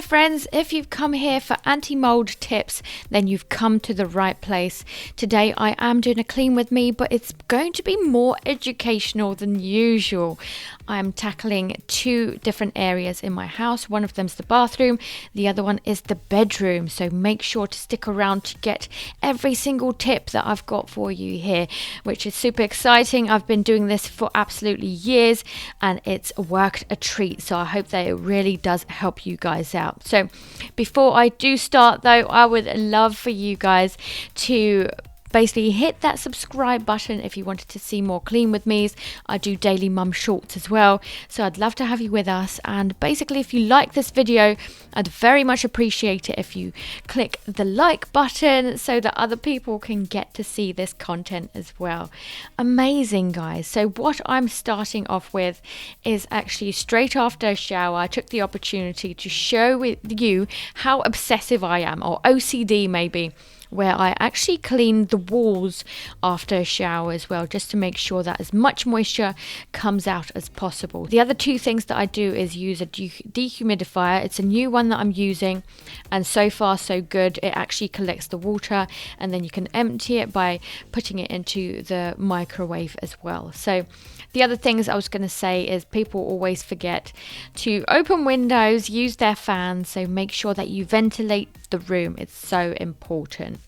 friends, if you've come here for anti-mould tips, then you've come to the right place. Today I am doing a clean with me, but it's going to be more educational than usual. I'm tackling two different areas in my house. One of them's the bathroom, the other one is the bedroom. So make sure to stick around to get every single tip that I've got for you here, which is super exciting. I've been doing this for absolutely years and it's worked a treat. So I hope that it really does help you guys out. So before I do start though, I would love for you guys to basically hit that subscribe button if you wanted to see more clean with me's. I do daily mum shorts as well, so I'd love to have you with us. And basically, if you like this video, I'd very much appreciate it if you click the like button so that other people can get to see this content as well. Amazing, guys. So what I'm starting off with is actually straight after a shower. I took the opportunity to show with you how obsessive I am, or OCD maybe, where I actually clean the walls after a shower as well, just to make sure that as much moisture comes out as possible. The other two things that I do is use a dehumidifier. It's a new one that I'm using, and so far so good. It actually collects the water and then you can empty it by putting it into the microwave as well. So the other things I was going to say is people always forget to open windows, use their fans, so make sure that you ventilate the room. It's so important.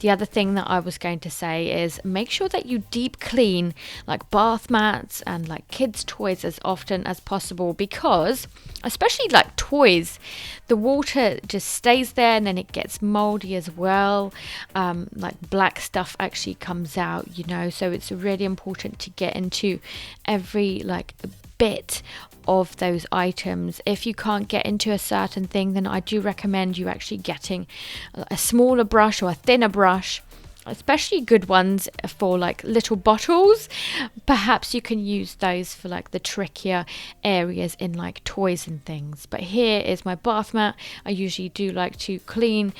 The other thing that I was going to say is make sure that you deep clean like bath mats and like kids' toys as often as possible, because especially like toys, the water just stays there and then it gets moldy as well. Like black stuff actually comes out, you know, so it's really important to get into every like bit of those items. If you can't get into a certain thing, then I do recommend you actually getting a smaller brush or a thinner brush, especially good ones for like little bottles. Perhaps you can use those for like the trickier areas in like toys and things. But here is my bath mat. I usually do like to clean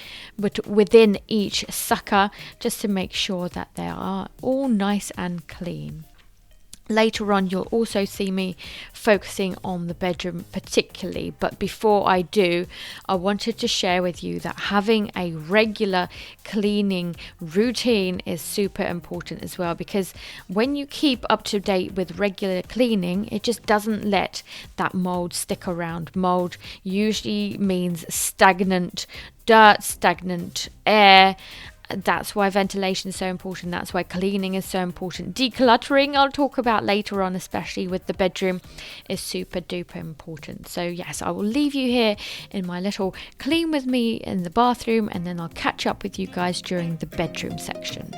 within each sucker just to make sure that they are all nice and clean. Later on, you'll also see me focusing on the bedroom particularly, but before I do, I wanted to share with you that having a regular cleaning routine is super important as well, because when you keep up to date with regular cleaning, it just doesn't let that mold stick around. Mold usually means stagnant dirt, stagnant air. That's why ventilation is so important. That's why cleaning is so important. Decluttering, I'll talk about later on, especially with the bedroom, is super duper important. So yes, I will leave you here in my little clean with me in the bathroom, and then I'll catch up with you guys during the bedroom section.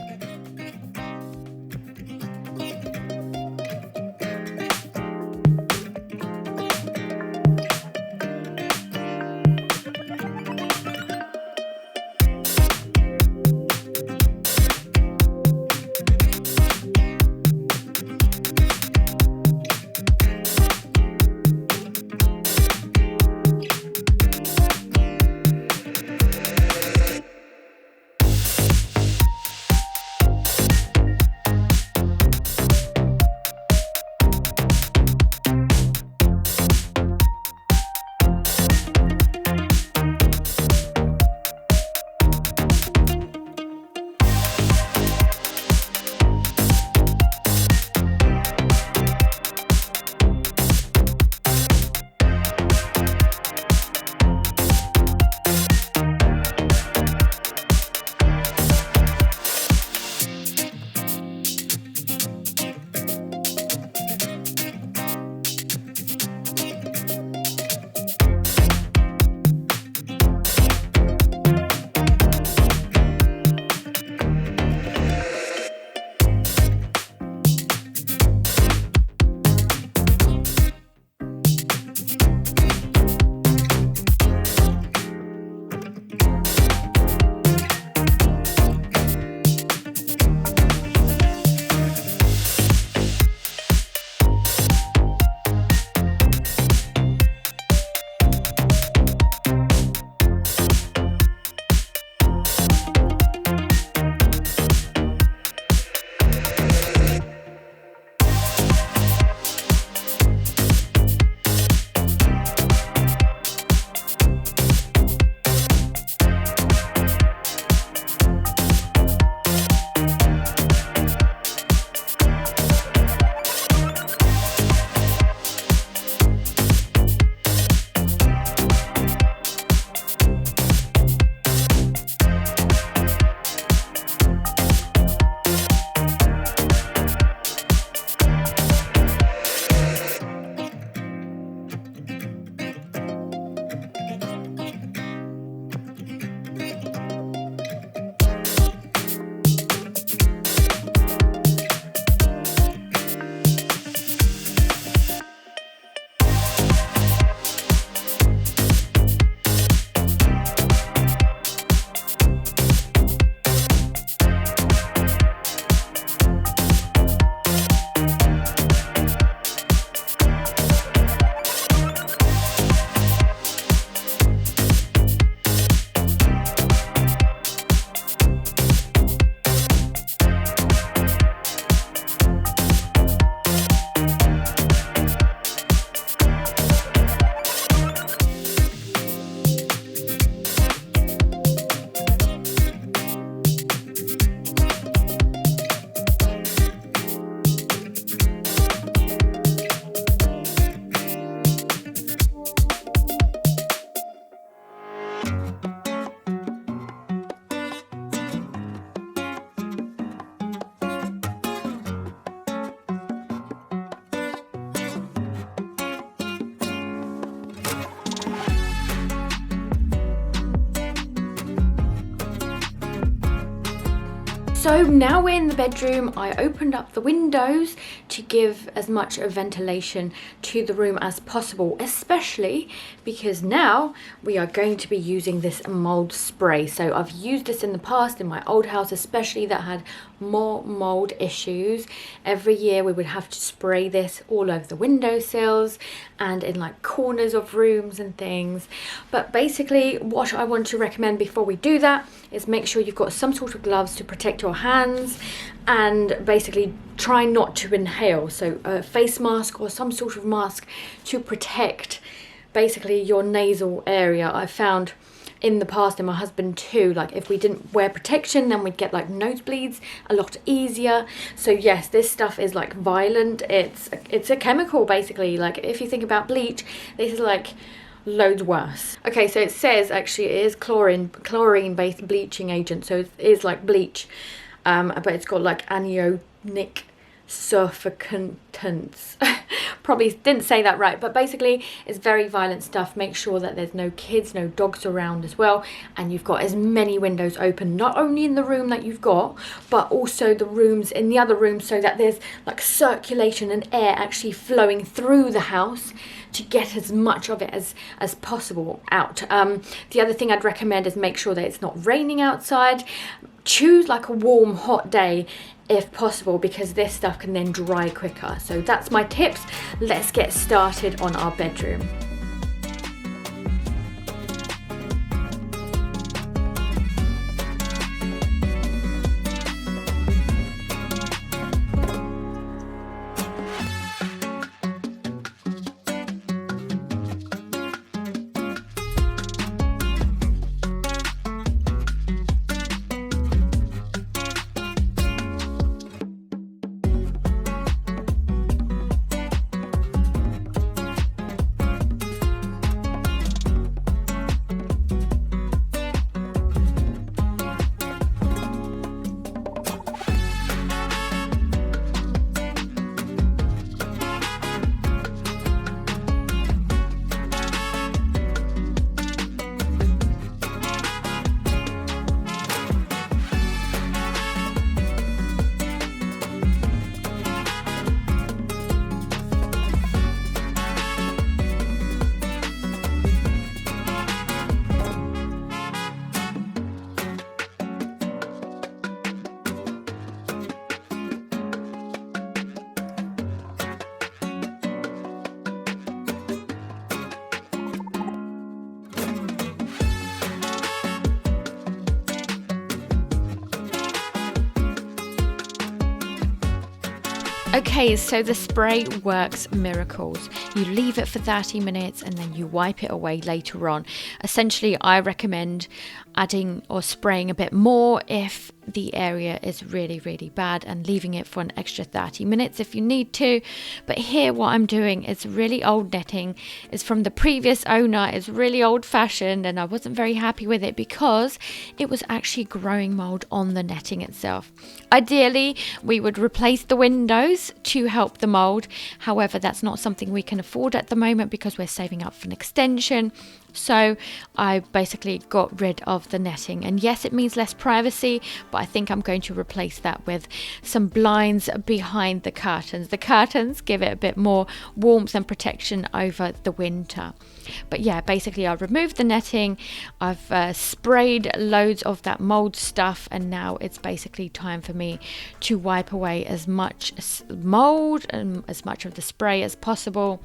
So now we're in the bedroom. I opened up the windows to give as much ventilation to the room as possible, especially because now we are going to be using this mold spray. So I've used this in the past in my old house, especially that had more mold issues. Every year we would have to spray this all over the windowsills and in like corners of rooms and things. But basically what I want to recommend before we do that is make sure you've got some sort of gloves to protect your hands, and basically try not to inhale. So a face mask or some sort of mask to protect basically your nasal area. I found in the past, and my husband too, like if we didn't wear protection, then we'd get like nosebleeds a lot easier. So yes, this stuff is like violent. It's a chemical basically. Like if you think about bleach, this is like loads worse. Okay, so it says actually it is chlorine based bleaching agent, so it is like bleach, but it's got like anionic surfactants. Probably didn't say that right, but basically it's very violent stuff. Make sure that there's no kids, no dogs around as well, and you've got as many windows open, not only in the room that you've got, but also the rooms in the other rooms, so that there's like circulation and air actually flowing through the house to get as much of it as possible out. The other thing I'd recommend is make sure that it's not raining outside. Choose like a warm, hot day if possible, because this stuff can then dry quicker. So that's my tips. Let's get started on our bedroom. Okay, so the spray works miracles. You leave it for 30 minutes and then you wipe it away later on. Essentially, I recommend adding or spraying a bit more if the area is really, really bad, and leaving it for an extra 30 minutes if you need to. But here what I'm doing is really old netting. It's from the previous owner. It's really old fashioned and I wasn't very happy with it because it was actually growing mold on the netting itself. Ideally, we would replace the windows to help the mold. However, that's not something we can afford at the moment because we're saving up for an extension. So I basically got rid of the netting, and yes, it means less privacy, but I think I'm going to replace that with some blinds behind the curtains. The curtains give it a bit more warmth and protection over the winter. But yeah, basically I removed the netting, I've sprayed loads of that mold stuff, and now it's basically time for me to wipe away as much mold and as much of the spray as possible.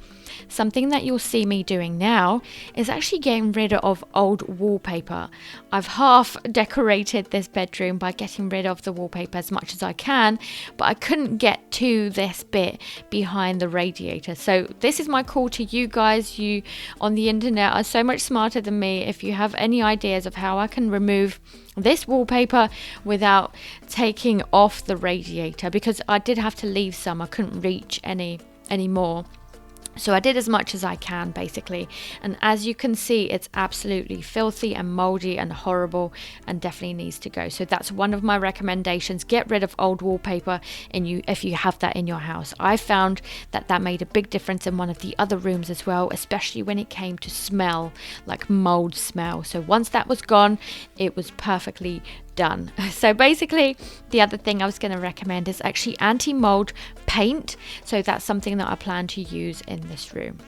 Something that you'll see me doing now is actually getting rid of old wallpaper. I've half decorated this bedroom by getting rid of the wallpaper as much as I can, but I couldn't get to this bit behind the radiator. So this is my call to you guys. You on the internet are so much smarter than me. If you have any ideas of how I can remove this wallpaper without taking off the radiator, because I did have to leave some, I couldn't reach any more. So I did as much as I can basically, and as you can see, it's absolutely filthy and moldy and horrible and definitely needs to go. So that's one of my recommendations. Get rid of old wallpaper if you have that in your house. I found that made a big difference in one of the other rooms as well, especially when it came to smell, like mold smell. So once that was gone, it was perfectly done. So basically, the other thing I was going to recommend is actually anti-mould paint. So that's something that I plan to use in this room.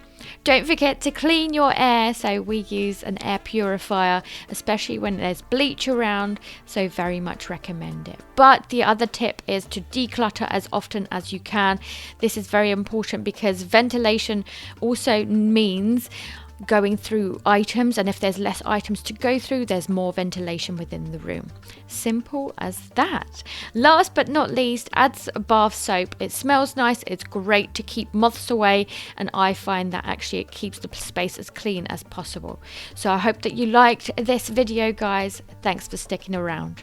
Don't forget to clean your air. So we use an air purifier, especially when there's bleach around. So very much recommend it. But the other tip is to declutter as often as you can. This is very important because ventilation also means going through items, and if there's less items to go through, there's more ventilation within the room. Simple as that. Last but not least, add a bath soap. It smells nice, it's great to keep moths away, and I find that actually it keeps the space as clean as possible. So I hope that you liked this video, guys. Thanks for sticking around.